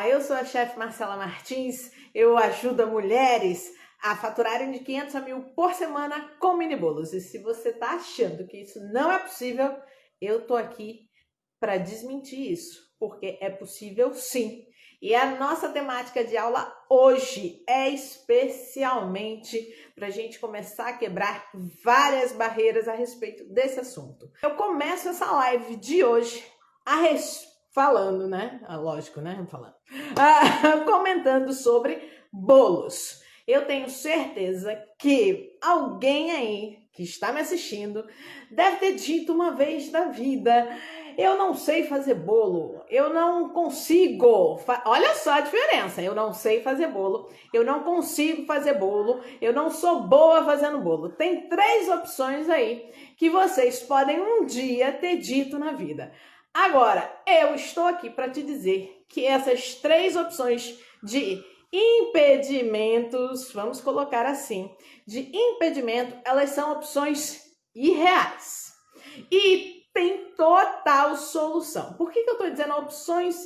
Eu sou a chefe Marcela Martins, eu ajudo mulheres a faturarem de 500 a 1.000 por semana com mini bolos. E se você está achando que isso não é possível, eu tô aqui para desmentir isso, porque é possível sim. E a nossa temática de aula hoje é especialmente para a gente começar a quebrar várias barreiras a respeito desse assunto. Eu começo essa live de hoje falando, né? Lógico, né? Comentando sobre bolos. Eu tenho certeza que alguém aí que está me assistindo deve ter dito uma vez na vida: eu não sei fazer bolo, eu não consigo. Olha só a diferença: eu não sei fazer bolo, eu não consigo fazer bolo, eu não sou boa fazendo bolo. Tem 3 opções aí que vocês podem um dia ter dito na vida. Agora, eu estou aqui para te dizer que essas 3 opções de impedimentos, vamos colocar assim, de impedimento, elas são opções irreais e tem total solução. Por que eu estou dizendo opções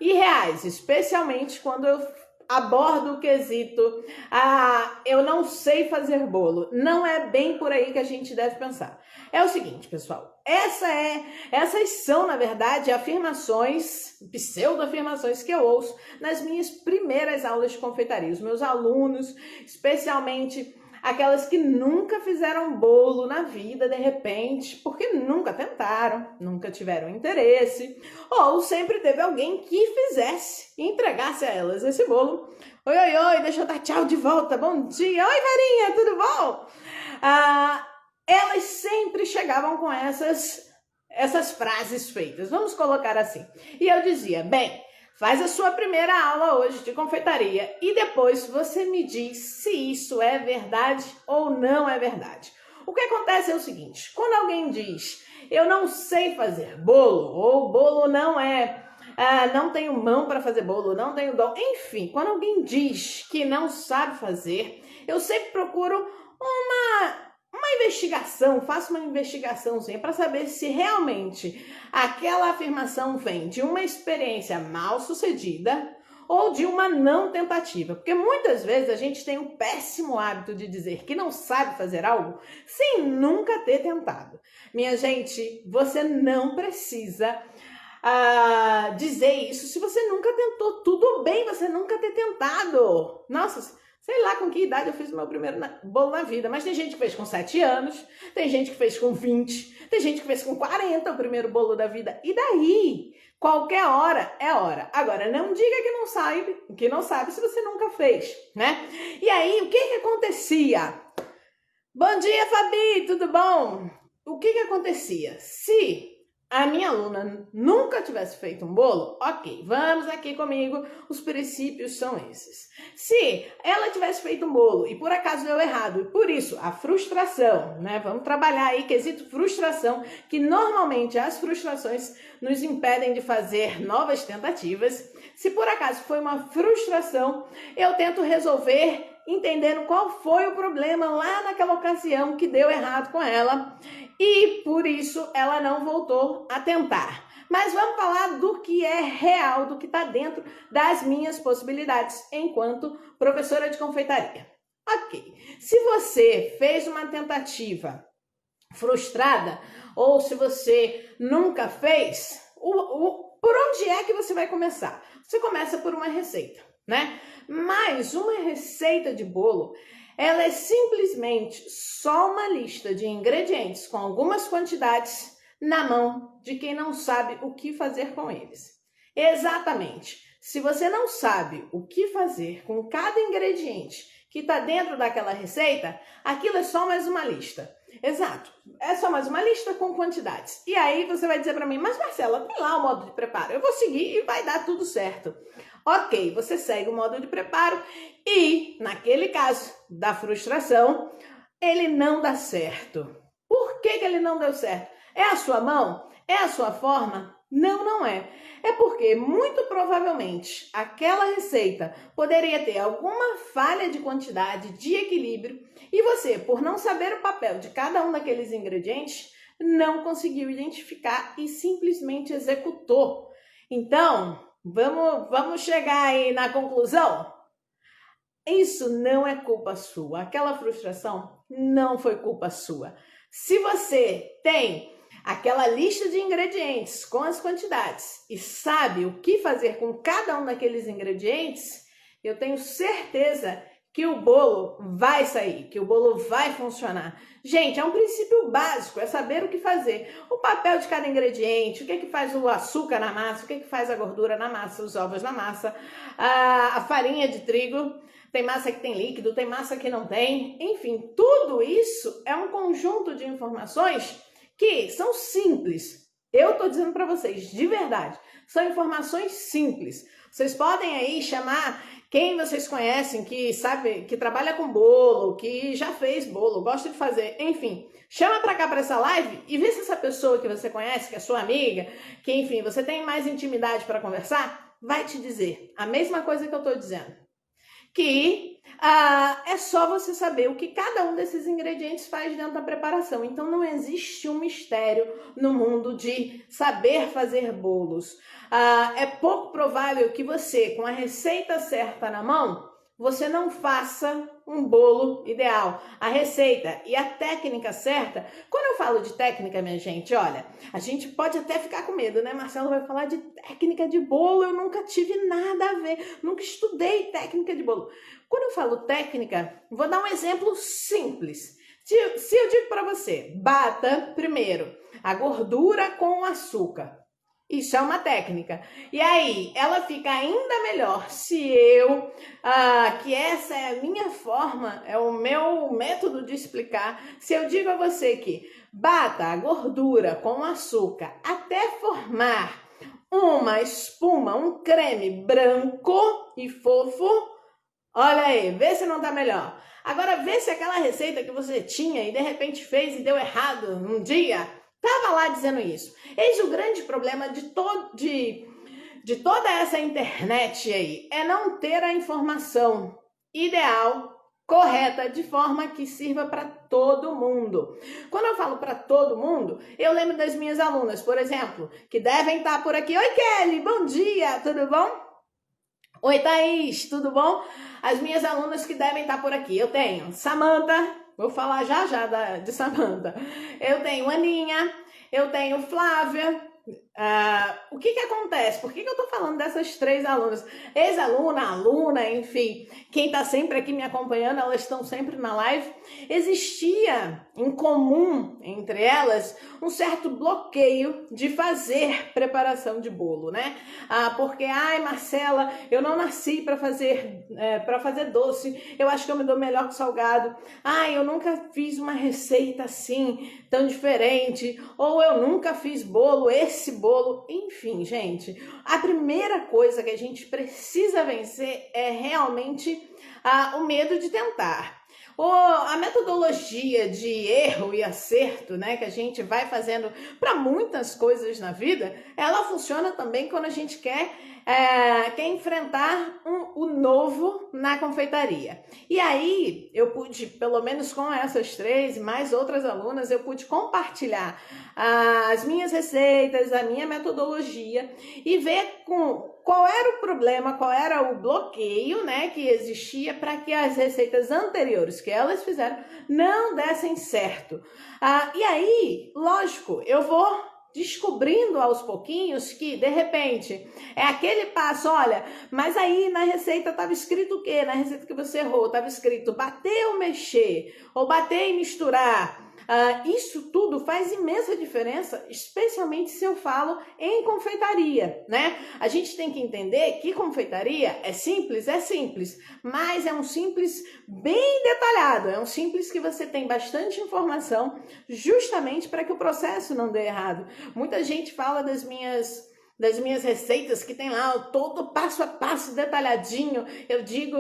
irreais? Especialmente quando eu abordo o quesito, eu não sei fazer bolo. Não é bem por aí que a gente deve pensar. É o seguinte, pessoal, essas são, na verdade, afirmações, pseudo-afirmações que eu ouço nas minhas primeiras aulas de confeitaria. Os meus alunos, especialmente aquelas que nunca fizeram bolo na vida, de repente, porque nunca tentaram, nunca tiveram interesse, ou sempre teve alguém que fizesse e entregasse a elas esse bolo. Oi, oi, oi, deixa eu dar tchau de volta, bom dia, oi, Varinha, tudo bom? Elas sempre chegavam com essas frases feitas, vamos colocar assim. E eu dizia: bem, faz a sua primeira aula hoje de confeitaria e depois você me diz se isso é verdade ou não é verdade. O que acontece é o seguinte: quando alguém diz eu não sei fazer bolo, ou bolo não tenho mão para fazer bolo, não tenho dom, enfim, quando alguém diz que não sabe fazer, eu sempre procuro uma investigação, faço uma investigaçãozinha para saber se realmente aquela afirmação vem de uma experiência mal sucedida ou de uma não tentativa. Porque muitas vezes a gente tem o péssimo hábito de dizer que não sabe fazer algo sem nunca ter tentado. Minha gente, você não precisa dizer isso se você nunca tentou. Tudo bem você nunca ter tentado. Nossa, sei lá com que idade eu fiz o meu primeiro bolo na vida, mas tem gente que fez com 7 anos, tem gente que fez com 20, tem gente que fez com 40 o primeiro bolo da vida. E daí? Qualquer hora é hora. Agora, não diga que não sabe se você nunca fez, né? E aí, o que acontecia? Bom dia, Fabi, tudo bom? O que acontecia? Se a minha aluna nunca tivesse feito um bolo, ok, vamos aqui comigo, os princípios são esses. Se ela tivesse feito um bolo e por acaso deu errado, e por isso a frustração, né? Vamos trabalhar aí quesito frustração, que normalmente as frustrações nos impedem de fazer novas tentativas. Se por acaso foi uma frustração, eu tento resolver entendendo qual foi o problema lá naquela ocasião que deu errado com ela e por isso ela não voltou a tentar. Mas vamos falar do que é real, do que está dentro das minhas possibilidades enquanto professora de confeitaria. Ok, se você fez uma tentativa frustrada ou se você nunca fez, por onde é que você vai começar? Você começa por uma receita, né? Mas uma receita de bolo, ela é simplesmente só uma lista de ingredientes com algumas quantidades na mão de quem não sabe o que fazer com eles. Exatamente. Se você não sabe o que fazer com cada ingrediente que está dentro daquela receita, aquilo é só mais uma lista. Exato. É só mais uma lista com quantidades. E aí você vai dizer para mim: mas Marcela, tem lá o modo de preparo. Eu vou seguir e vai dar tudo certo. Ok, você segue o modo de preparo e, naquele caso da frustração, ele não dá certo. Por que ele não deu certo? É a sua mão? É a sua forma? Não, não é. É porque, muito provavelmente, aquela receita poderia ter alguma falha de quantidade, de equilíbrio, e você, por não saber o papel de cada um daqueles ingredientes, não conseguiu identificar e simplesmente executou. Então, Vamos chegar aí na conclusão? Isso não é culpa sua. Aquela frustração não foi culpa sua. Se você tem aquela lista de ingredientes com as quantidades e sabe o que fazer com cada um daqueles ingredientes, eu tenho certeza que o bolo vai sair, que o bolo vai funcionar. Gente, é um princípio básico, é saber o que fazer. O papel de cada ingrediente, o que é que faz o açúcar na massa, o que é que faz a gordura na massa, os ovos na massa, a farinha de trigo. Tem massa que tem líquido, tem massa que não tem. Enfim, tudo isso é um conjunto de informações que são simples. Eu tô dizendo para vocês, de verdade, são informações simples. Vocês podem aí chamar quem vocês conhecem, que sabe, que trabalha com bolo, que já fez bolo, gosta de fazer, enfim. Chama para cá para essa live e vê se essa pessoa que você conhece, que é sua amiga, que enfim, você tem mais intimidade para conversar, vai te dizer a mesma coisa que eu tô dizendo. Que é só você saber o que cada um desses ingredientes faz dentro da preparação. Então não existe um mistério no mundo de saber fazer bolos. É pouco provável que você, com a receita certa na mão, você não faça um bolo ideal. A receita e a técnica certa, quando eu falo de técnica, minha gente, olha, a gente pode até ficar com medo, né? Marcelo vai falar de técnica de bolo, eu nunca tive nada a ver, nunca estudei técnica de bolo. Quando eu falo técnica, vou dar um exemplo simples. Se eu digo para você, bata primeiro a gordura com o açúcar. Isso é uma técnica. E aí, ela fica ainda melhor se eu, que essa é a minha forma, é o meu método de explicar, se eu digo a você que bata a gordura com açúcar até formar uma espuma, um creme branco e fofo, olha aí, vê se não tá melhor. Agora, vê se aquela receita que você tinha e de repente fez e deu errado um dia, estava lá dizendo isso. Eis o grande problema de toda essa internet aí, é não ter a informação ideal, correta, de forma que sirva para todo mundo. Quando eu falo para todo mundo, eu lembro das minhas alunas, por exemplo, que devem estar por aqui. Oi, Kelly, bom dia, tudo bom? Oi, Thaís, tudo bom? As minhas alunas que devem estar por aqui. Eu tenho Samantha, vou falar já de Samantha. Eu tenho Aninha, eu tenho Flávia. O que acontece? Por que eu tô falando dessas três alunas? Ex-aluna, aluna, enfim, quem tá sempre aqui me acompanhando, elas estão sempre na live. Existia em comum entre elas um certo bloqueio de fazer preparação de bolo, né? Porque, ai, Marcela, eu não nasci para fazer doce, eu acho que eu me dou melhor que salgado. Ai, eu nunca fiz uma receita assim, tão diferente, ou eu nunca fiz bolo, esse bolo, enfim, gente, a primeira coisa que a gente precisa vencer é realmente o medo de tentar. A metodologia de erro e acerto, né, que a gente vai fazendo para muitas coisas na vida, ela funciona também quando a gente quer enfrentar o novo na confeitaria. E aí, eu pude, pelo menos com essas três e mais outras alunas, eu pude compartilhar as minhas receitas, a minha metodologia e ver qual era o problema, qual era o bloqueio, né, que existia para que as receitas anteriores que elas fizeram não dessem certo. E aí, lógico, eu vou descobrindo aos pouquinhos que, de repente, é aquele passo, olha, mas aí na receita estava escrito o quê? Na receita que você errou, estava escrito bater ou mexer, ou bater e misturar. Isso tudo faz imensa diferença, especialmente se eu falo em confeitaria, né? A gente tem que entender que confeitaria é simples, mas é um simples bem detalhado, é um simples que você tem bastante informação justamente para que o processo não dê errado. Muita gente fala das minhas receitas que tem lá todo passo a passo detalhadinho, eu digo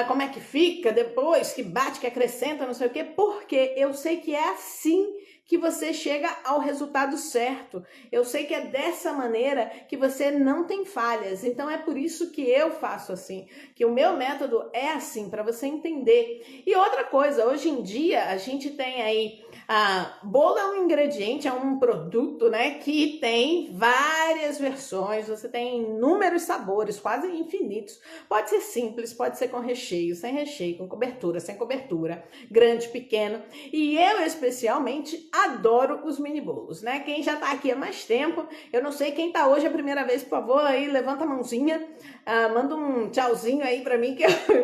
como é que fica depois, que bate, que acrescenta, não sei o quê, porque eu sei que é assim que você chega ao resultado certo. Eu sei que é dessa maneira que você não tem falhas. Então é por isso que eu faço assim, que o meu método é assim, para você entender. E outra coisa, hoje em dia a gente tem aí bolo é um ingrediente, é um produto, né, que tem várias versões, você tem inúmeros sabores, quase infinitos. Pode ser simples, pode ser com recheio, sem recheio, com cobertura, sem cobertura, grande, pequeno. E eu especialmente adoro os mini bolos, né? Quem já tá aqui há mais tempo, eu não sei quem tá hoje a primeira vez, por favor, aí levanta a mãozinha, manda um tchauzinho aí para mim,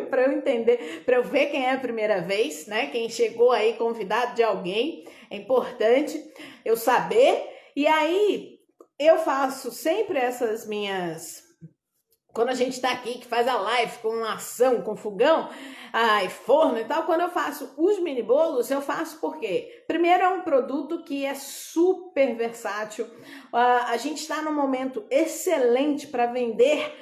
para eu entender, para eu ver quem é a primeira vez, né? Quem chegou aí convidado de alguém. É importante eu saber. E aí eu faço sempre essas minhas... Quando a gente tá aqui, que faz a live com ação, com fogão, e forno e tal, quando eu faço os mini bolos, eu faço porque, primeiro, é um produto que é super versátil. A gente está num momento excelente para vender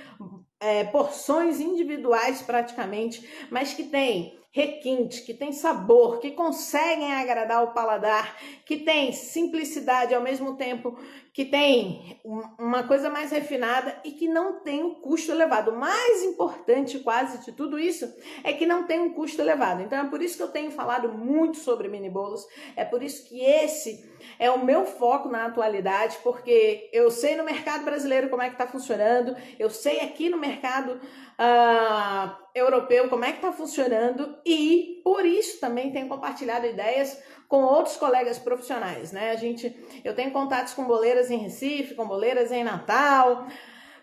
porções individuais praticamente, mas que tem requinte, que tem sabor, que conseguem agradar o paladar, que tem simplicidade ao mesmo tempo, que tem uma coisa mais refinada e que não tem um custo elevado. O mais importante quase de tudo isso é que não tem um custo elevado. Então é por isso que eu tenho falado muito sobre mini bolos, é por isso que esse é o meu foco na atualidade, porque eu sei no mercado brasileiro como é que está funcionando, eu sei aqui no mercado europeu como é que está funcionando e por isso também tenho compartilhado ideias com outros colegas profissionais, né? Eu tenho contatos com boleiras em Recife, com boleiras em Natal,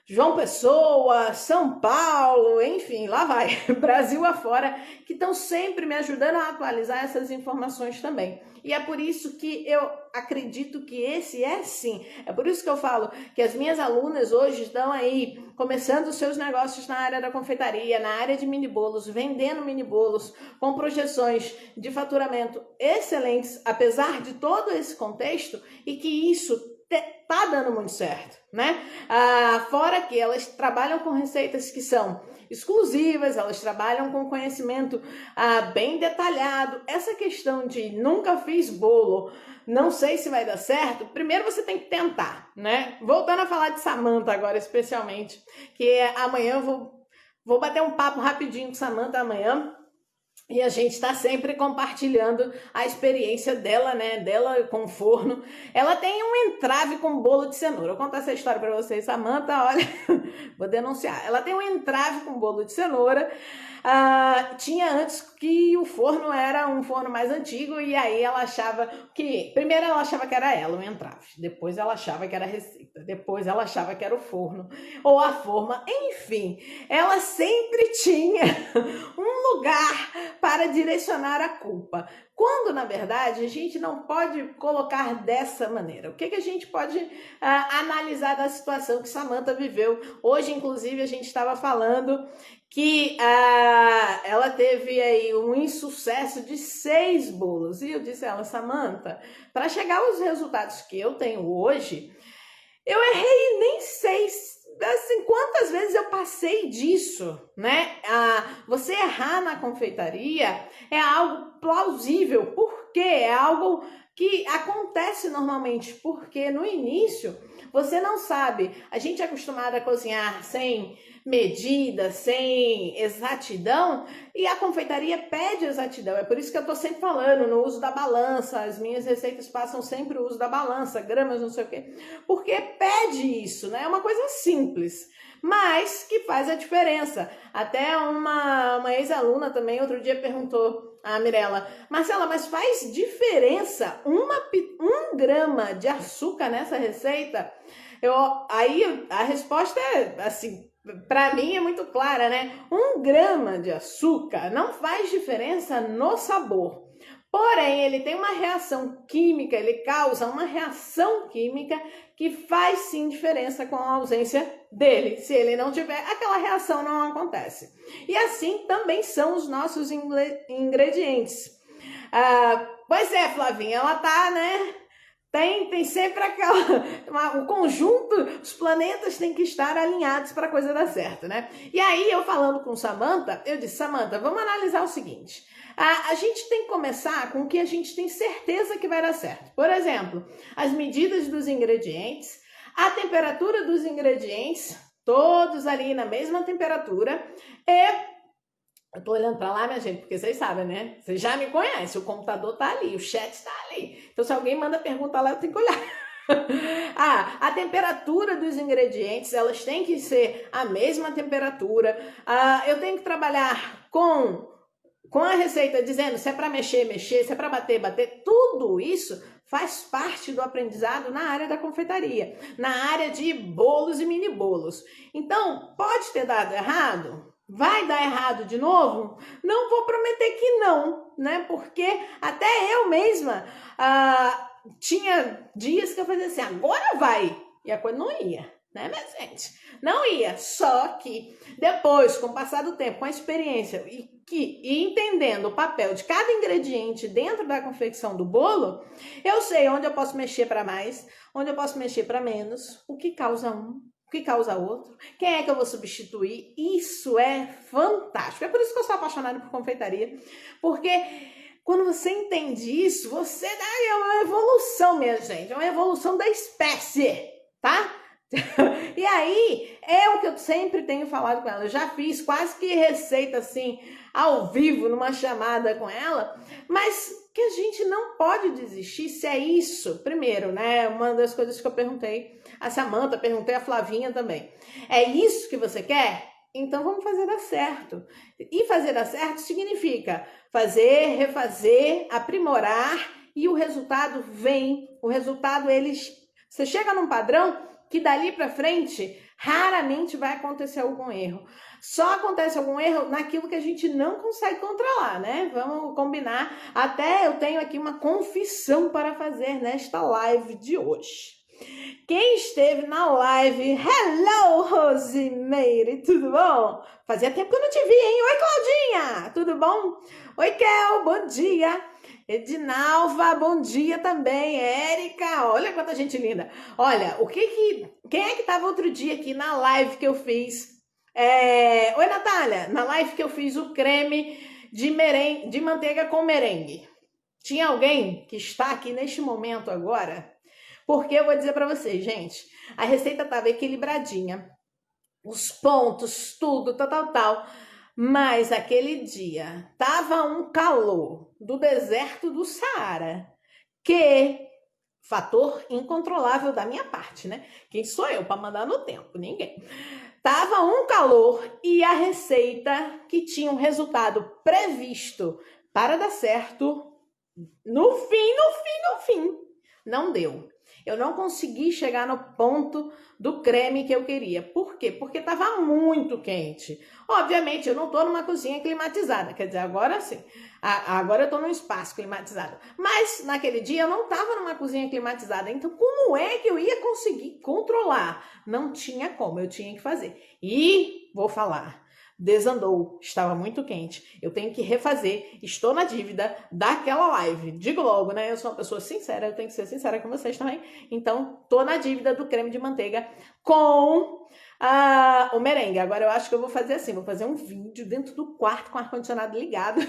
João Pessoa, São Paulo, enfim, lá vai, Brasil afora, que estão sempre me ajudando a atualizar essas informações também. E é por isso que eu acredito que esse é sim. É por isso que eu falo que as minhas alunas hoje estão aí começando os seus negócios na área da confeitaria, na área de mini bolos, vendendo mini bolos, com projeções de faturamento excelentes, apesar de todo esse contexto, e que isso tá dando muito certo, né? Fora que elas trabalham com receitas que são exclusivas, elas trabalham com conhecimento bem detalhado. Essa questão de nunca fiz bolo, não sei se vai dar certo, primeiro você tem que tentar, né? Voltando a falar de Samantha agora, especialmente, que amanhã eu vou bater um papo rapidinho com Samantha amanhã. E a gente está sempre compartilhando a experiência dela, né? Dela com o forno. Ela tem um entrave com bolo de cenoura. Eu vou contar essa história para vocês, Samantha, olha, vou denunciar. Ela tem um entrave com bolo de cenoura. Tinha antes que o forno era um forno mais antigo e aí ela achava que... Primeiro ela achava que era ela o entrave. Depois ela achava que era a receita. Depois ela achava que era o forno ou a forma. Enfim, ela sempre tinha um lugar para direcionar a culpa, quando na verdade a gente não pode colocar dessa maneira. O que a gente pode analisar da situação que Samantha viveu? Hoje, inclusive, a gente estava falando que ela teve aí um insucesso de 6 bolos, e eu disse a ela, Samantha, para chegar aos resultados que eu tenho hoje, eu errei nem 6. Assim, quantas vezes eu passei disso, né? Você errar na confeitaria é algo plausível, porque é algo que acontece normalmente, porque no início você não sabe. A gente é acostumado a cozinhar sem medida, sem exatidão, e a confeitaria pede exatidão. É por isso que eu tô sempre falando no uso da balança. As minhas receitas passam sempre o uso da balança, gramas, não sei o quê, porque pede isso, né? É uma coisa simples, mas que faz a diferença. Até uma ex-aluna também outro dia perguntou a Mirella, Marcela, mas faz diferença 1 grama de açúcar nessa receita? Aí a resposta é assim, para mim é muito clara, né? 1 grama de açúcar não faz diferença no sabor. Porém, ele tem uma reação química, ele causa uma reação química que faz sim diferença com a ausência dele. Se ele não tiver, aquela reação não acontece. E assim também são os nossos ingredientes. Pois é, Flavinha, ela tá, né? Tem sempre o conjunto, os planetas têm que estar alinhados para a coisa dar certo, né? E aí, eu falando com Samantha, eu disse, Samantha, vamos analisar o seguinte. A gente tem que começar com o que a gente tem certeza que vai dar certo. Por exemplo, as medidas dos ingredientes, a temperatura dos ingredientes, todos ali na mesma temperatura, e eu tô olhando pra lá, minha gente, porque vocês sabem, né? Vocês já me conhecem, o computador tá ali, o chat tá ali. Então, se alguém manda perguntar lá, eu tenho que olhar. A temperatura dos ingredientes, elas têm que ser a mesma temperatura. Eu tenho que trabalhar com a receita dizendo se é para mexer, mexer, se é para bater, bater. Tudo isso faz parte do aprendizado na área da confeitaria, na área de bolos e mini bolos. Então, pode ter dado errado? Vai dar errado de novo? Não vou prometer que não, né? Porque até eu mesma tinha dias que eu fazia assim, agora vai. E a coisa não ia, né, minha gente? Não ia. Só que depois, com o passar do tempo, com a experiência e entendendo o papel de cada ingrediente dentro da confecção do bolo, eu sei onde eu posso mexer para mais, onde eu posso mexer para menos, o que causa um, o que causa outro, quem é que eu vou substituir. Isso é fantástico. É por isso que eu sou apaixonada por confeitaria, porque quando você entende isso, você dá uma evolução, minha gente, é uma evolução da espécie, tá? E aí, é o que eu sempre tenho falado com ela. Eu já fiz quase que receita assim, ao vivo, numa chamada com ela, mas que a gente não pode desistir se é isso. Primeiro, né? Uma das coisas que eu perguntei a Samantha, perguntei a Flavinha também. É isso que você quer? Então vamos fazer dar certo. E fazer dar certo significa fazer, refazer, aprimorar, e o resultado vem. O resultado, você chega num padrão que dali para frente raramente vai acontecer algum erro. Só acontece algum erro naquilo que a gente não consegue controlar, né? Vamos combinar. Até eu tenho aqui uma confissão para fazer nesta live de hoje. Quem esteve na live, hello, Rosimeire, tudo bom? Fazia tempo que eu não te vi, hein? Oi, Claudinha, tudo bom? Oi, Kel, bom dia. Edinalva, bom dia também. Érica, olha quanta gente linda. Olha, quem é que estava outro dia aqui na live que eu fiz? Oi, Natália, na live que eu fiz o creme de manteiga com merengue. Tinha alguém que está aqui neste momento agora? Porque eu vou dizer para vocês, gente, a receita estava equilibradinha, os pontos, tudo, tal. Mas aquele dia tava um calor do deserto do Saara, que fator incontrolável da minha parte, né? Quem sou eu para mandar no tempo? Ninguém. Tava um calor e a receita que tinha um resultado previsto para dar certo, no fim, não deu. Eu não consegui chegar no ponto do creme que eu queria. Por quê? Porque estava muito quente. Obviamente, eu não estou numa cozinha climatizada. Quer dizer, agora sim. Agora eu estou num espaço climatizado. Mas naquele dia eu não estava numa cozinha climatizada. Então, como é que eu ia conseguir controlar? Não tinha como, eu tinha que fazer. E vou falar. Desandou, estava muito quente, eu tenho que refazer, estou na dívida daquela live, digo logo, né, eu sou uma pessoa sincera, eu tenho que ser sincera com vocês também, então, estou na dívida do creme de manteiga com o merengue. Agora eu acho que eu vou fazer assim, vou fazer um vídeo dentro do quarto com o ar-condicionado ligado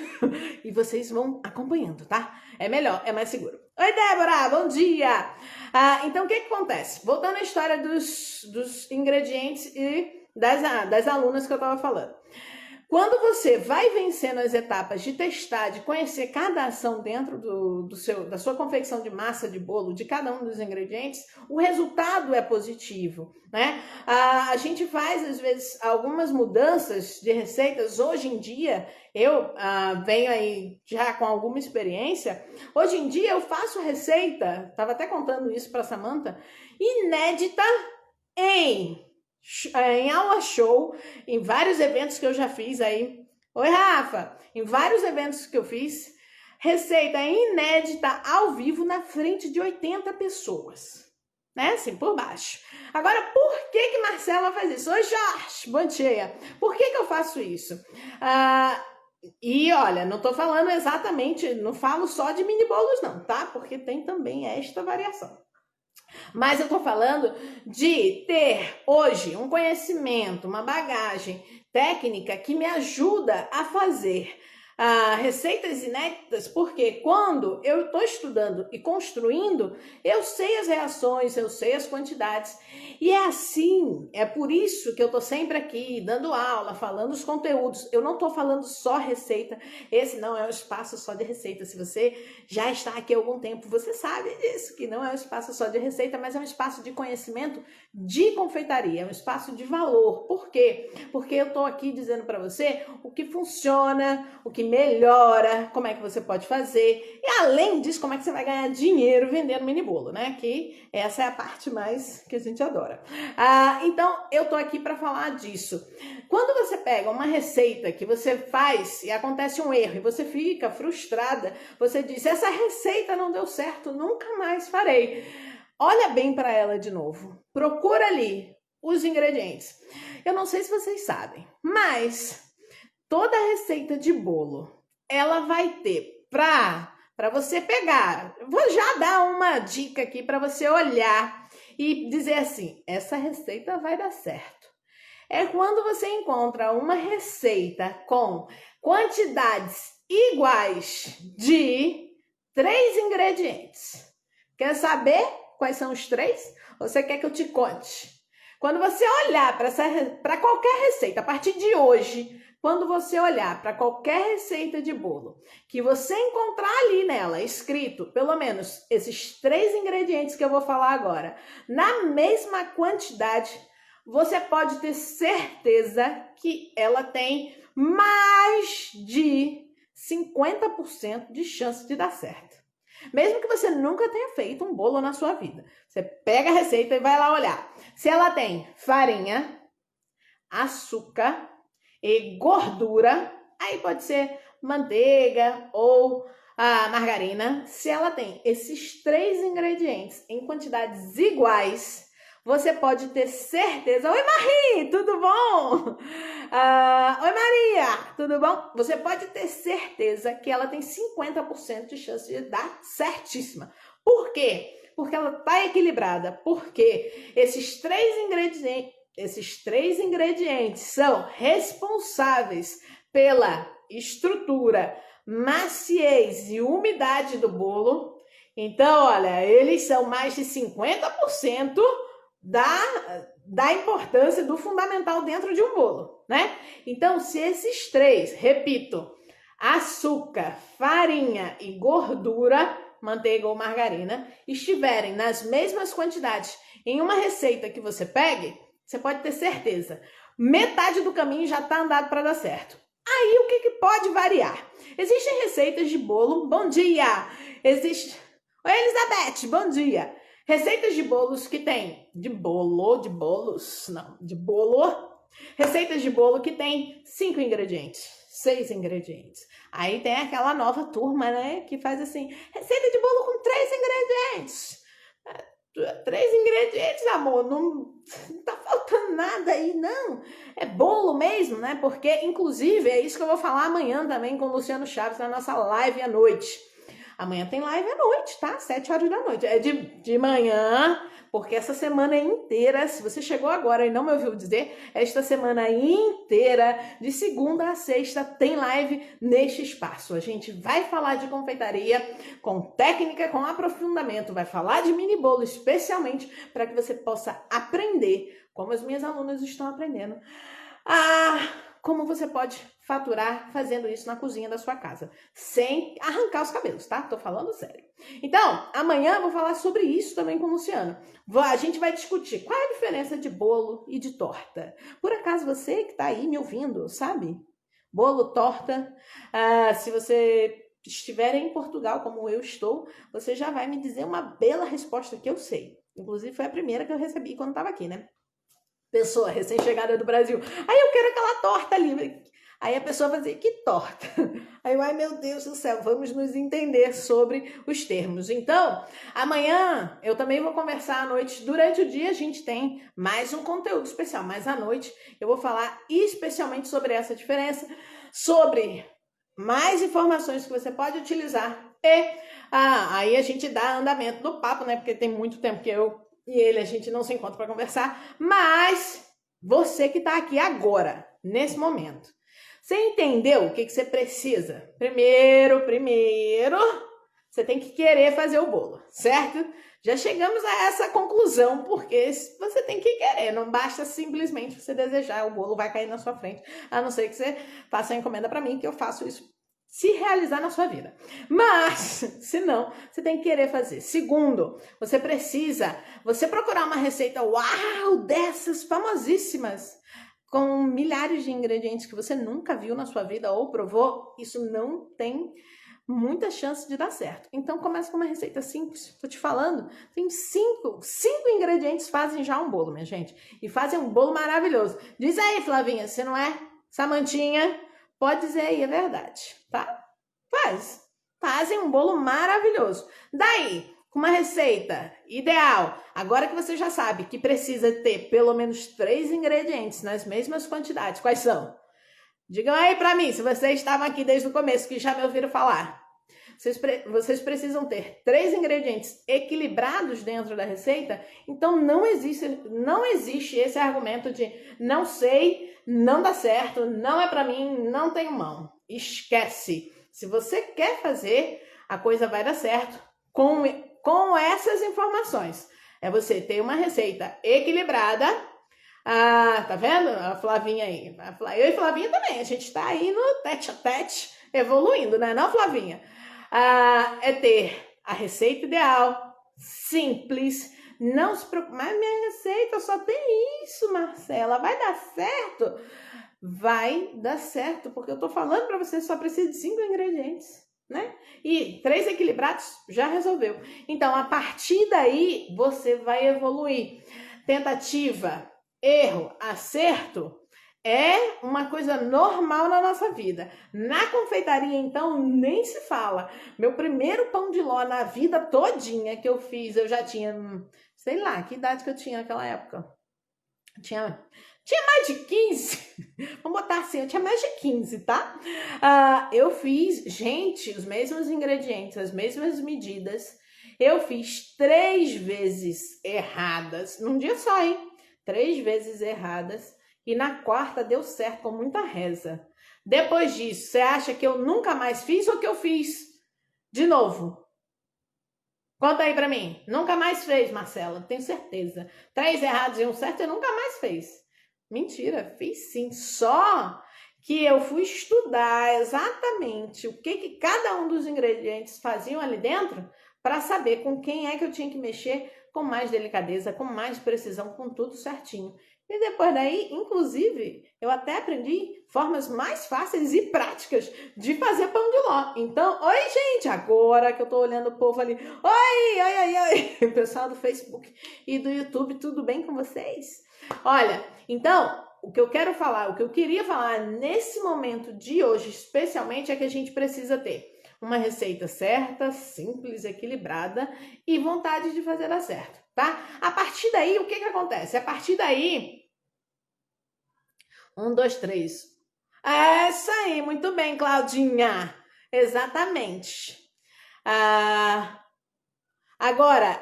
e vocês vão acompanhando, tá? É melhor, é mais seguro. Oi, Débora, bom dia! Então, o que acontece? Voltando à história dos ingredientes e das alunas que eu estava falando. Quando você vai vencendo as etapas de testar, de conhecer cada ação dentro da sua confecção de massa de bolo, de cada um dos ingredientes, o resultado é positivo, né? A gente faz, às vezes, algumas mudanças de receitas. Hoje em dia, eu venho aí já com alguma experiência. Hoje em dia, eu faço receita, estava até contando isso para a Samantha, inédita em aula show, em vários eventos que eu já fiz aí. Oi, Rafa! Em vários eventos que eu fiz, receita inédita ao vivo na frente de 80 pessoas, né? Assim, por baixo. Agora, por que Marcela faz isso? Oi, Jorge! Bom dia! Por que eu faço isso? E olha, não tô falando exatamente, não falo só de mini bolos não, tá? Porque tem também esta variação. Mas eu tô falando de ter hoje um conhecimento, uma bagagem técnica que me ajuda a fazer receitas inéditas, porque quando eu estou estudando e construindo, eu sei as reações, eu sei as quantidades. E é assim, é por isso que eu estou sempre aqui dando aula, falando os conteúdos. Eu não estou falando só receita, esse não é um espaço só de receita. Se você já está aqui há algum tempo, você sabe disso, que não é um espaço só de receita, mas é um espaço de conhecimento de confeitaria, é um espaço de valor. Por quê? Porque eu estou aqui dizendo para você o que funciona, o que melhora, como é que você pode fazer, e além disso, como é que você vai ganhar dinheiro vendendo mini bolo, né? Que essa é a parte mais que a gente adora. Então, eu tô aqui para falar disso. Quando você pega uma receita que você faz e acontece um erro e você fica frustrada, você diz, essa receita não deu certo, nunca mais farei. Olha bem para ela de novo. Procura ali os ingredientes. Eu não sei se vocês sabem, mas toda receita de bolo, ela vai ter para você pegar. Vou já dar uma dica aqui para você olhar e dizer assim, essa receita vai dar certo. É quando você encontra uma receita com quantidades iguais de 3 ingredientes. Quer saber quais são os 3? Ou você quer que eu te conte? Quando você olhar para qualquer receita, a partir de hoje, quando você olhar para qualquer receita de bolo, que você encontrar ali nela, escrito, pelo menos esses 3 ingredientes que eu vou falar agora, na mesma quantidade, você pode ter certeza que ela tem mais de 50% de chance de dar certo. Mesmo que você nunca tenha feito um bolo na sua vida. Você pega a receita e vai lá olhar. Se ela tem farinha, açúcar e gordura, aí pode ser manteiga ou margarina. Se ela tem esses 3 ingredientes em quantidades iguais, você pode ter certeza... Oi, Marie, tudo bom? Oi, Maria, tudo bom? Você pode ter certeza que ela tem 50% de chance de dar certíssima. Por quê? Porque ela está equilibrada. Porque esses 3 ingredientes são responsáveis pela estrutura, maciez e umidade do bolo. Olha, eles são mais de 50% da importância do fundamental dentro de um bolo, né? Então, se esses 3, repito, açúcar, farinha e gordura, manteiga ou margarina, estiverem nas mesmas quantidades em uma receita que você pegue, você pode ter certeza, metade do caminho já está andado para dar certo. Aí, o que pode variar? Existem receitas de bolo, bom dia! Oi, Elizabeth, bom dia! Receitas de bolos que tem, receitas de bolo que tem 5 ingredientes, 6 ingredientes. Aí tem aquela nova turma, né, que faz assim, receita de bolo com 3 ingredientes. 3 ingredientes, amor, não tá faltando nada aí, não. É bolo mesmo, né, porque, inclusive, é isso que eu vou falar amanhã também com o Luciano Chaves na nossa live à noite. Amanhã tem live à noite, tá? 7 horas da noite. É de manhã, porque essa semana inteira, se você chegou agora e não me ouviu dizer, esta semana inteira, de segunda a sexta, tem live neste espaço. A gente vai falar de confeitaria com técnica, com aprofundamento, vai falar de mini bolo, especialmente para que você possa aprender, como as minhas alunas estão aprendendo, como você pode faturar fazendo isso na cozinha da sua casa, sem arrancar os cabelos, tá? Tô falando sério. Então, amanhã eu vou falar sobre isso também com o Luciano. A gente vai discutir qual é a diferença de bolo e de torta. Por acaso você que tá aí me ouvindo, sabe? Bolo, torta. Se você estiver em Portugal, como eu estou, você já vai me dizer uma bela resposta que eu sei. Inclusive, foi a primeira que eu recebi quando estava aqui, né? Pessoa recém-chegada do Brasil. Aí eu quero aquela torta ali. Aí a pessoa vai dizer, que torta? Aí eu, ai meu Deus do céu, vamos nos entender sobre os termos. Então, amanhã eu também vou conversar à noite. Durante o dia a gente tem mais um conteúdo especial, mas à noite eu vou falar especialmente sobre essa diferença, sobre mais informações que você pode utilizar e aí a gente dá andamento no papo, né? Porque tem muito tempo que eu e ele a gente não se encontra para conversar, mas você que está aqui agora, nesse momento, você entendeu o que você precisa? Primeiro, você tem que querer fazer o bolo, certo? Já chegamos a essa conclusão, porque você tem que querer, não basta simplesmente você desejar, o bolo vai cair na sua frente, a não ser que você faça a encomenda para mim, que eu faço isso se realizar na sua vida. Mas, se não, você tem que querer fazer. Segundo, você procurar uma receita uau, dessas famosíssimas, com milhares de ingredientes que você nunca viu na sua vida ou provou, isso não tem muita chance de dar certo. Então começa com uma receita simples. Tô te falando, tem cinco ingredientes fazem já um bolo, minha gente. E fazem um bolo maravilhoso. Diz aí, Flavinha, se não é? Samantinha, pode dizer aí, é verdade, tá? Fazem um bolo maravilhoso. Daí, com uma receita ideal, agora que você já sabe que precisa ter pelo menos 3 ingredientes nas mesmas quantidades, quais são? Digam aí pra mim, se vocês estavam aqui desde o começo, que já me ouviram falar. Vocês precisam ter 3 ingredientes equilibrados dentro da receita, então não existe esse argumento de não sei, não dá certo, não é pra mim, não tenho mão. Esquece. Se você quer fazer, a coisa vai dar certo com essas informações. É você ter uma receita equilibrada. Tá vendo? A Flavinha aí. Eu e Flavinha também. A gente tá aí no tete a tete, evoluindo, né? Não, Flavinha? É ter a receita ideal, simples. Não se preocupe. Mas minha receita só tem isso, Marcela. Vai dar certo? Vai dar certo, porque eu tô falando para você, só precisa de 5 ingredientes, né? E 3 equilibrados já resolveu. Então, a partir daí, você vai evoluir. Tentativa, erro, acerto é uma coisa normal na nossa vida. Na confeitaria, então, nem se fala. Meu primeiro pão de ló na vida todinha que eu fiz, eu já tinha, sei lá, que idade que eu tinha naquela época? Tinha mais de 15. Vamos botar assim, eu tinha mais de 15, tá? Eu fiz, gente, os mesmos ingredientes, as mesmas medidas. Eu fiz 3 vezes erradas. Num dia só, hein? 3 vezes erradas. E na quarta deu certo com muita reza. Depois disso, você acha que eu nunca mais fiz ou que eu fiz de novo? Conta aí pra mim. Nunca mais fez, Marcela, tenho certeza. 3 errados e um certo e nunca mais fez. Mentira, fiz sim. Só que eu fui estudar exatamente o que cada um dos ingredientes faziam ali dentro para saber com quem é que eu tinha que mexer com mais delicadeza, com mais precisão, com tudo certinho. E depois daí, inclusive, eu até aprendi formas mais fáceis e práticas de fazer pão de ló. Então, oi, gente, agora que eu tô olhando o povo ali. Oi, o pessoal do Facebook e do YouTube, tudo bem com vocês? Olha, então, o que eu queria falar nesse momento de hoje, especialmente, é que a gente precisa ter uma receita certa, simples, equilibrada e vontade de fazer dar certo, tá? A partir daí, o que acontece? A partir daí, 1, 2, 3. É isso aí, muito bem, Claudinha. Exatamente. Agora,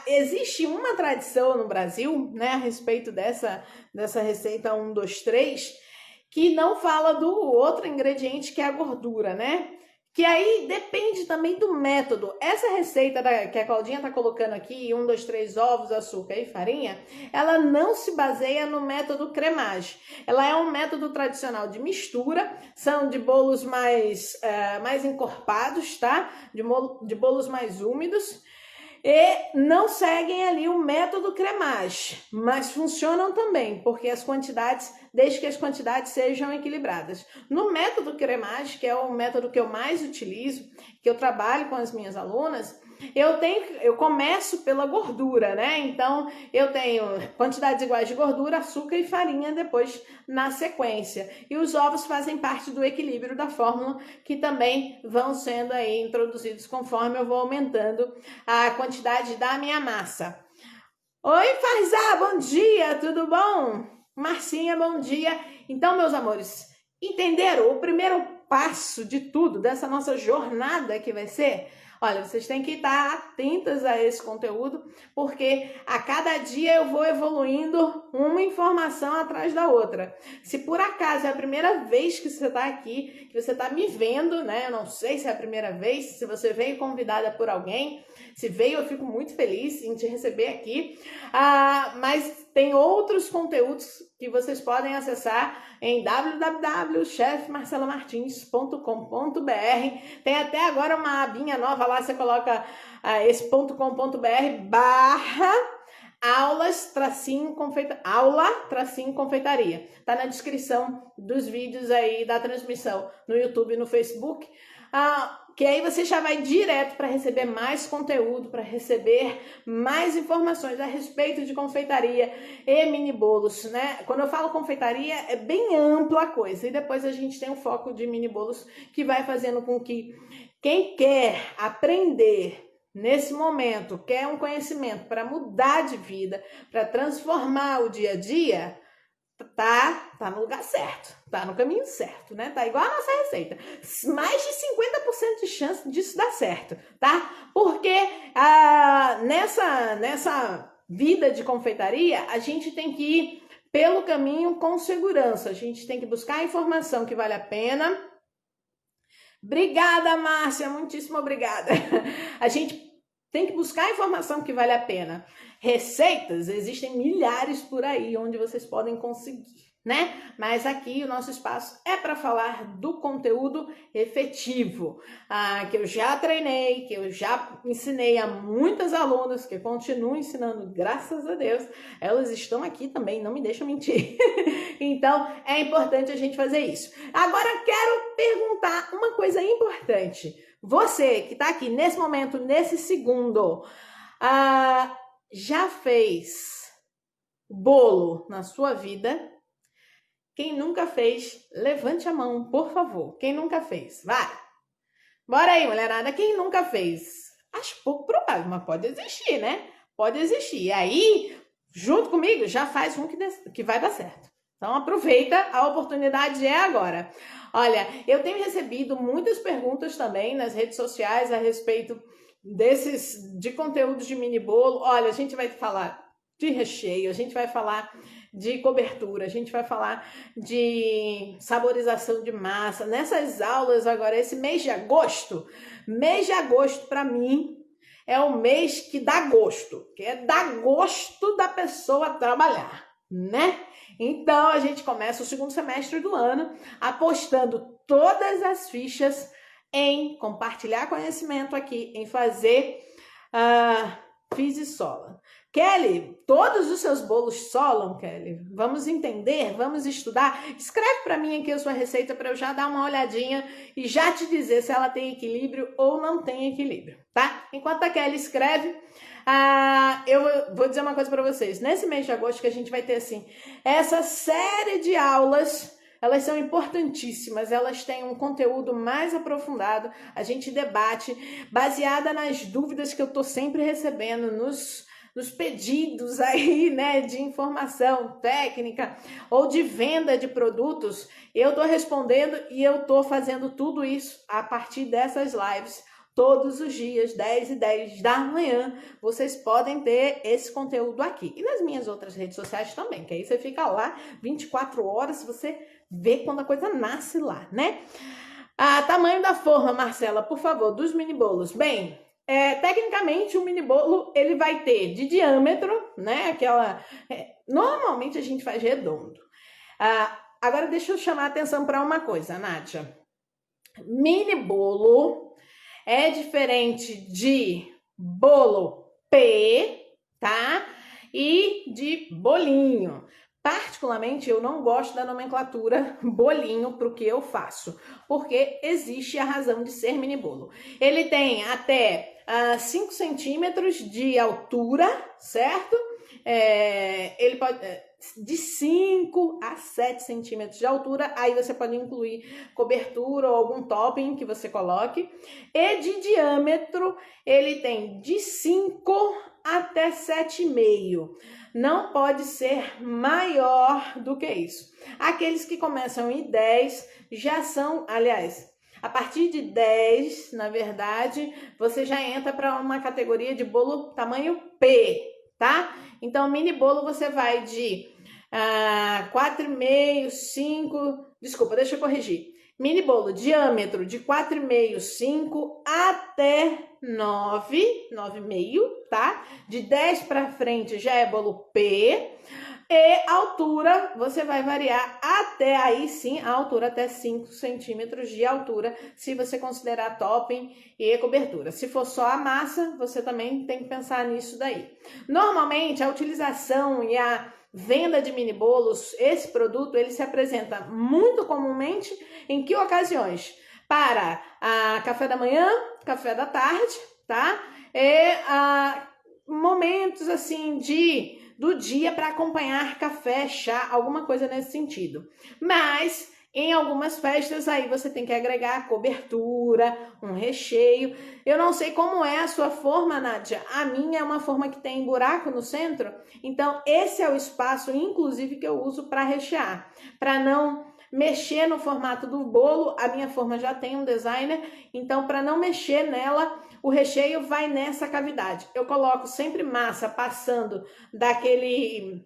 existe uma tradição no Brasil, né, a respeito dessa receita 1, 2, 3, que não fala do outro ingrediente, que é a gordura, né? Que aí depende também do método. Essa receita que a Claudinha tá colocando aqui, 1, 2, 3 ovos, açúcar e farinha, ela não se baseia no método cremage. Ela é um método tradicional de mistura, são de bolos mais encorpados, tá? De bolos mais úmidos. E não seguem ali o método cremage, mas funcionam também, porque desde que as quantidades sejam equilibradas. No método cremage, que é o método que eu mais utilizo, que eu trabalho com as minhas alunas, eu começo pela gordura, né? Então, eu tenho quantidades iguais de gordura, açúcar e farinha depois na sequência. E os ovos fazem parte do equilíbrio da fórmula, que também vão sendo aí introduzidos conforme eu vou aumentando a quantidade da minha massa. Oi, Farzá, bom dia, tudo bom? Marcinha, bom dia. Então, meus amores, entenderam? O primeiro passo de tudo, dessa nossa jornada que vai ser, olha, vocês têm que estar atentas a esse conteúdo, porque a cada dia eu vou evoluindo uma informação atrás da outra. Se por acaso é a primeira vez que você está aqui, que você está me vendo, né? Eu não sei se é a primeira vez, se você veio convidada por alguém, se veio eu fico muito feliz em te receber aqui, mas tem outros conteúdos que vocês podem acessar em www.chefmarcelamartins.com.br. Tem até agora uma abinha nova lá, você coloca esse /aula-confeitaria. Tá na descrição dos vídeos aí da transmissão no YouTube e no Facebook. Que aí você já vai direto para receber mais conteúdo, para receber mais informações a respeito de confeitaria e mini bolos, né? Quando eu falo confeitaria, é bem ampla a coisa. E depois a gente tem um foco de mini bolos que vai fazendo com que quem quer aprender nesse momento, quer um conhecimento para mudar de vida, para transformar o dia a dia, tá no lugar certo, tá no caminho certo, né? Tá igual a nossa receita. Mais de 50% de chance disso dar certo, tá? Porque nessa vida de confeitaria, a gente tem que ir pelo caminho com segurança. A gente tem que buscar a informação que vale a pena. Obrigada, Márcia, muitíssimo obrigada. A gente tem que buscar a informação que vale a pena. Receitas, existem milhares por aí onde vocês podem conseguir, né? Mas aqui o nosso espaço é para falar do conteúdo efetivo, que eu já treinei, que eu já ensinei a muitas alunas, que eu continuo ensinando, graças a Deus. Elas estão aqui também, não me deixam mentir. Então, é importante a gente fazer isso. Agora, quero perguntar uma coisa importante. Você que está aqui nesse momento, nesse segundo, já fez bolo na sua vida? Quem nunca fez, levante a mão, por favor. Quem nunca fez? Vai! Bora aí, mulherada. Quem nunca fez? Acho pouco provável, mas pode existir, né? Pode existir. E aí, junto comigo, já faz um que vai dar certo. Então, aproveita, a oportunidade é agora. Olha, eu tenho recebido muitas perguntas também nas redes sociais a respeito de conteúdos de mini bolo. Olha, a gente vai falar de recheio, a gente vai falar de cobertura, a gente vai falar de saborização de massa. Nessas aulas agora, esse mês de agosto para mim é o mês que dá gosto, que é dar gosto da pessoa trabalhar, né? Então, a gente começa o segundo semestre do ano apostando todas as fichas em compartilhar conhecimento aqui, em fazer fiz e sola. Kelly, todos os seus bolos solam, Kelly? Vamos entender, vamos estudar. Escreve para mim aqui a sua receita para eu já dar uma olhadinha e já te dizer se ela tem equilíbrio ou não tem equilíbrio, tá? Enquanto a Kelly escreve, eu vou dizer uma coisa para vocês. Nesse mês de agosto que a gente vai ter, assim, essa série de aulas, elas são importantíssimas, elas têm um conteúdo mais aprofundado, a gente debate, baseada nas dúvidas que eu tô sempre recebendo nos pedidos aí, né, de informação técnica ou de venda de produtos. Eu tô respondendo e eu tô fazendo tudo isso a partir dessas lives. Todos os dias, 10h10 da manhã, vocês podem ter esse conteúdo aqui. E nas minhas outras redes sociais também, que aí você fica lá 24 horas, você vê quando a coisa nasce lá, né? Tamanho da forma, Marcela, por favor, dos mini bolos. Bem, tecnicamente o mini bolo, ele vai ter de diâmetro, né? Normalmente a gente faz redondo. Agora deixa eu chamar a atenção para uma coisa, Nádia. Mini bolo é diferente de bolo P, tá? E de bolinho. Particularmente, eu não gosto da nomenclatura bolinho para o que eu faço, porque existe a razão de ser mini bolo. Ele tem até 5 centímetros de altura, certo? Ele pode de 5 a 7 centímetros de altura, aí você pode incluir cobertura ou algum topping que você coloque. E de diâmetro, ele tem de 5 até 7,5. Não pode ser maior do que isso. Aqueles que começam em 10 já são, aliás, a partir de 10, na verdade, você já entra para uma categoria de bolo tamanho P, tá? Então, mini bolo você vai de 4,5, 5... Desculpa, deixa eu corrigir. Mini bolo, diâmetro de 4,5, 5 até 9, 9,5, tá? De 10 para frente já é bolo P. E altura, você vai variar até, aí sim, a altura até 5 centímetros de altura, se você considerar topping e cobertura. Se for só a massa, você também tem que pensar nisso daí. Normalmente, a utilização e a venda de mini bolos, esse produto, ele se apresenta muito comumente em que ocasiões? Para café da manhã, café da tarde, tá? E momentos assim do dia para acompanhar café, chá, alguma coisa nesse sentido. Mas em algumas festas aí você tem que agregar cobertura, um recheio. Eu não sei como é a sua forma, Nádia. A minha é uma forma que tem buraco no centro. Então esse é o espaço, inclusive, que eu uso para rechear. Para não mexer no formato do bolo, a minha forma já tem um designer. Então para não mexer nela, o recheio vai nessa cavidade. Eu coloco sempre massa passando daquele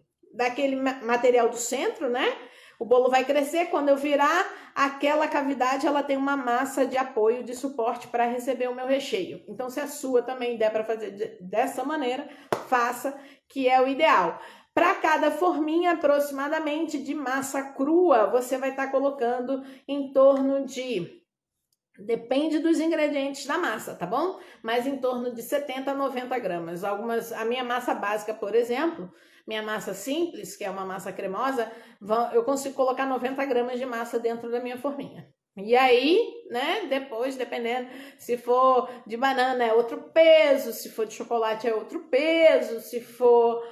material do centro, né? O bolo vai crescer, quando eu virar aquela cavidade, ela tem uma massa de apoio, de suporte para receber o meu recheio. Então, se a sua também der para fazer dessa maneira, faça, que é o ideal. Para cada forminha, aproximadamente, de massa crua, você vai estar colocando em torno de... Depende dos ingredientes da massa, tá bom? Mas em torno de 70 a 90 gramas. A minha massa básica, por exemplo, minha massa simples, que é uma massa cremosa, eu consigo colocar 90 gramas de massa dentro da minha forminha. E aí, né, depois, dependendo, se for de banana é outro peso, se for de chocolate é outro peso, se for...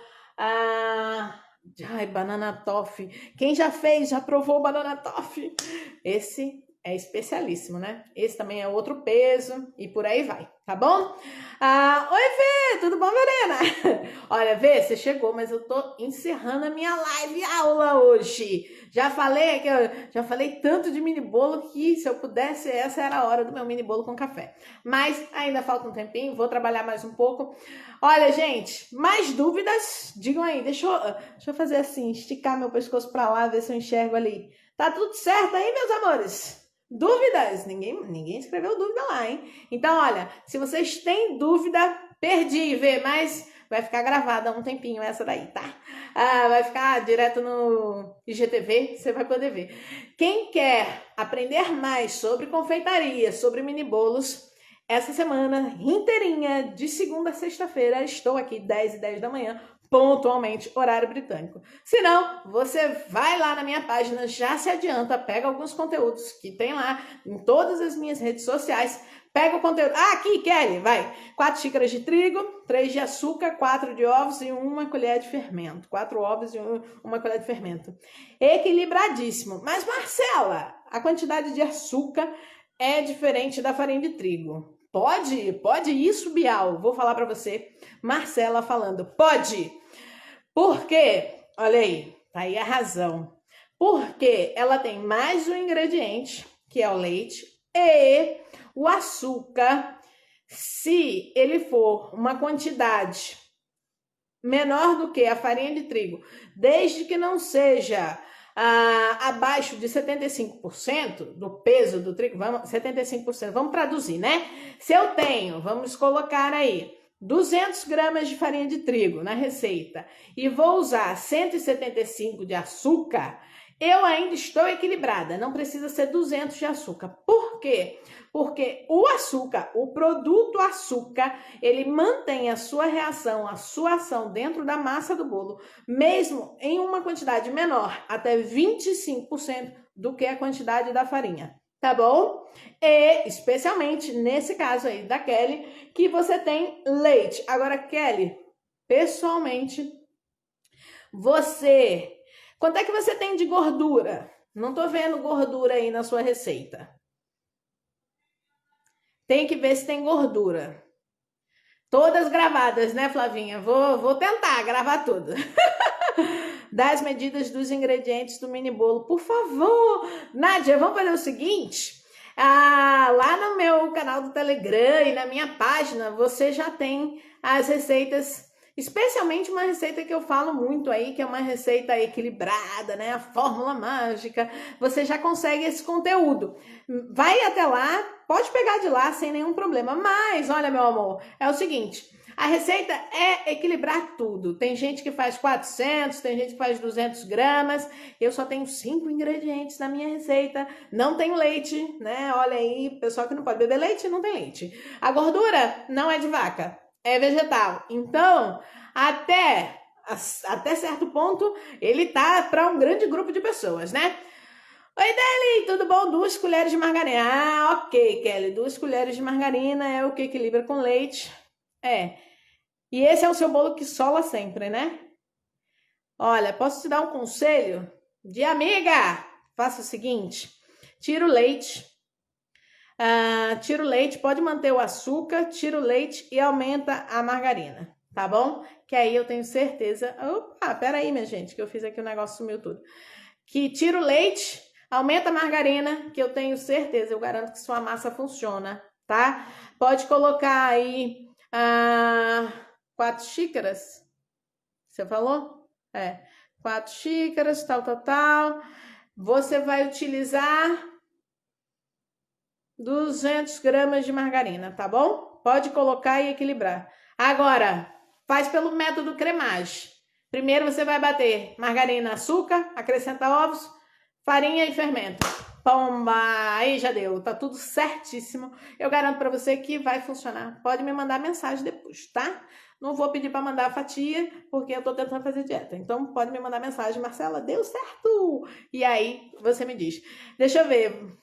banana toffee. Quem já fez, já provou banana toffee? Esse é especialíssimo, né? Esse também é outro peso e por aí vai, tá bom? Oi, Vê! Tudo bom, Verena? Olha, Vê, você chegou, mas eu tô encerrando a minha live aula hoje. Já falei tanto de mini bolo que se eu pudesse, essa era a hora do meu mini bolo com café. Mas ainda falta um tempinho, vou trabalhar mais um pouco. Olha, gente, mais dúvidas? Digam aí, deixa eu fazer assim, esticar meu pescoço pra lá, ver se eu enxergo ali. Tá tudo certo aí, meus amores? Dúvidas? Ninguém escreveu dúvida lá, hein? Então, olha, se vocês têm dúvida, perdi, Vê, mas vai ficar gravada um tempinho essa daí, tá? Vai ficar direto no IGTV, você vai poder ver. Quem quer aprender mais sobre confeitaria, sobre mini bolos, essa semana inteirinha, de segunda a sexta-feira, estou aqui 10h10 da manhã, pontualmente, horário britânico. Se não, você vai lá na minha página, já se adianta, pega alguns conteúdos que tem lá em todas as minhas redes sociais, pega o conteúdo. Aqui, Kelly, vai. 4 xícaras de trigo, 3 de açúcar, 4 de ovos e 1 colher de fermento. 4 ovos e 1 colher de fermento. Equilibradíssimo. Mas, Marcela, a quantidade de açúcar é diferente da farinha de trigo. Pode isso, Bial. Vou falar para você. Marcela falando, pode. Por quê? Olha aí, tá aí a razão. Porque ela tem mais um ingrediente, que é o leite, e o açúcar, se ele for uma quantidade menor do que a farinha de trigo, desde que não seja abaixo de 75% do peso do trigo, 75%, vamos traduzir, né? Se eu tenho, vamos colocar aí, 200 gramas de farinha de trigo na receita e vou usar 175 de açúcar, eu ainda estou equilibrada, não precisa ser 200 de açúcar. Por quê? Porque o açúcar, o produto açúcar, ele mantém a sua reação, a sua ação dentro da massa do bolo, mesmo em uma quantidade menor, até 25% do que a quantidade da farinha. Tá bom? E especialmente nesse caso aí da Kelly, que você tem leite. Agora, Kelly, pessoalmente, você Quanto é que você tem de gordura? Não tô vendo gordura aí na sua receita. Tem que ver se tem gordura. Todas gravadas, né, Flavinha? Vou tentar gravar tudo. Dá as medidas dos ingredientes do mini bolo, por favor. Nádia, vamos fazer o seguinte? Lá no meu canal do Telegram e na minha página, você já tem as receitas, especialmente uma receita que eu falo muito aí, que é uma receita equilibrada, né? A fórmula mágica. Você já consegue esse conteúdo. Vai até lá, pode pegar de lá sem nenhum problema. Mas, olha, meu amor, é o seguinte... A receita é equilibrar tudo. Tem gente que faz 400, tem gente que faz 200 gramas. Eu só tenho 5 ingredientes na minha receita. Não tem leite, né? Olha aí, pessoal que não pode beber leite, não tem leite. A gordura não é de vaca, é vegetal. Então, até certo ponto, ele tá para um grande grupo de pessoas, né? Oi, Deli, tudo bom? 2 colheres de margarina. Ok, Kelly, 2 colheres de margarina é o que equilibra com leite. E esse é o seu bolo que sola sempre, né? Olha, posso te dar um conselho de amiga? Faça o seguinte, tira o leite, pode manter o açúcar, tira o leite e aumenta a margarina, tá bom? Que aí eu tenho certeza... Opa, peraí, minha gente, que eu fiz aqui o negócio, sumiu tudo. Que tira o leite, aumenta a margarina, que eu tenho certeza, eu garanto que sua massa funciona, tá? Pode colocar aí... 4 xícaras, você falou? 4 xícaras, tal. Você vai utilizar 200 gramas de margarina, tá bom? Pode colocar e equilibrar. Agora, faz pelo método cremage. Primeiro você vai bater margarina, açúcar, acrescenta ovos, farinha e fermento. Pomba, aí já deu, tá tudo certíssimo. Eu garanto pra você que vai funcionar. Pode me mandar mensagem depois, tá? Não vou pedir pra mandar a fatia, porque eu tô tentando fazer dieta. Então pode me mandar mensagem, Marcela, deu certo! E aí você me diz. Deixa eu ver.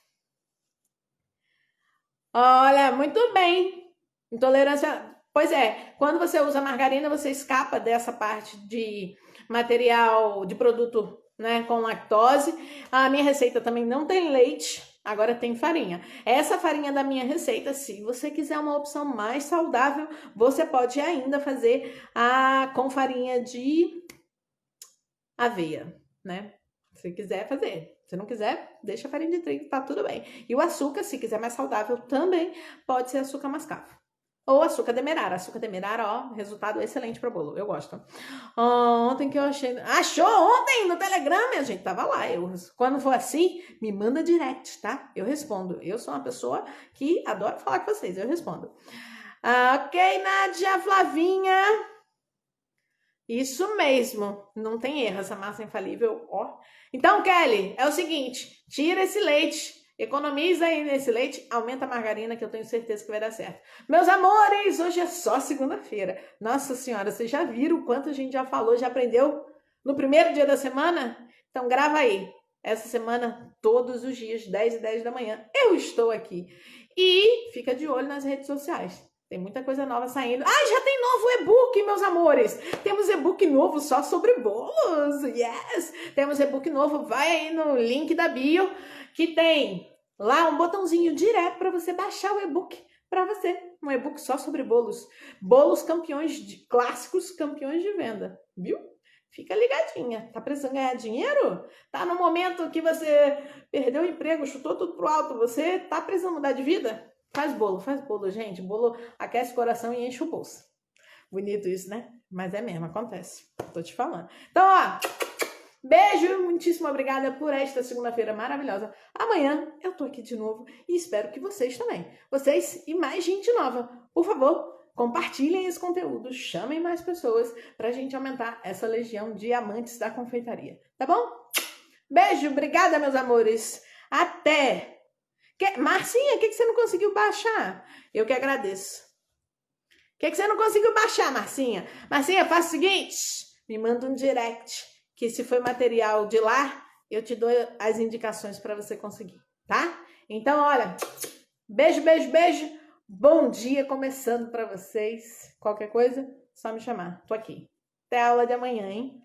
Olha, muito bem. Intolerância... Pois é, quando você usa margarina, você escapa dessa parte de material, de produto, né, com lactose. A minha receita também não tem leite, agora tem farinha. Essa farinha da minha receita, se você quiser uma opção mais saudável, você pode ainda fazer com farinha de aveia, né? Se quiser fazer. Se não quiser, deixa a farinha de trigo, tá tudo bem. E o açúcar, se quiser mais saudável, também pode ser açúcar mascavo. Ou açúcar demerara. Açúcar demerara, ó, resultado excelente para bolo. Eu gosto. Ontem que eu achei... Achou ontem no Telegram, minha gente? Tava lá. Quando for assim, me manda direct, tá? Eu respondo. Eu sou uma pessoa que adora falar com vocês. Eu respondo. Ok, Nádia, Flavinha. Isso mesmo. Não tem erro. Essa massa infalível, ó. Então, Kelly, é o seguinte. Tira esse leite. Economiza aí nesse leite, aumenta a margarina, que eu tenho certeza que vai dar certo. Meus amores, hoje é só segunda-feira. Nossa Senhora, vocês já viram o quanto a gente já falou, já aprendeu no primeiro dia da semana? Então grava aí. Essa semana, todos os dias, 10 e 10 da manhã, eu estou aqui. E fica de olho nas redes sociais. Tem muita coisa nova saindo. Já tem novo e-book, meus amores. Temos e-book novo só sobre bolos. Yes! Temos e-book novo. Vai aí no link da bio, que tem lá um botãozinho direto para você baixar o e-book para você. Um e-book só sobre bolos. Bolos clássicos, campeões de venda. Viu? Fica ligadinha. Tá precisando ganhar dinheiro? Tá no momento que você perdeu o emprego, chutou tudo pro alto. Você tá precisando mudar de vida? Faz bolo, gente. Bolo aquece o coração e enche o bolso. Bonito isso, né? Mas é mesmo, acontece. Tô te falando. Então, ó, beijo, muitíssimo obrigada por esta segunda-feira maravilhosa. Amanhã eu tô aqui de novo e espero que vocês também. Vocês e mais gente nova. Por favor, compartilhem esse conteúdo, chamem mais pessoas pra gente aumentar essa legião de amantes da confeitaria. Tá bom? Beijo, obrigada, meus amores. Até! Marcinha, o que você não conseguiu baixar? Eu que agradeço. O que você não conseguiu baixar, Marcinha? Marcinha, faz o seguinte, me manda um direct, que se foi material de lá, eu te dou as indicações para você conseguir, tá? Então, olha, beijo, beijo, beijo. Bom dia começando para vocês. Qualquer coisa, só me chamar. Tô aqui. Até a aula de amanhã, hein?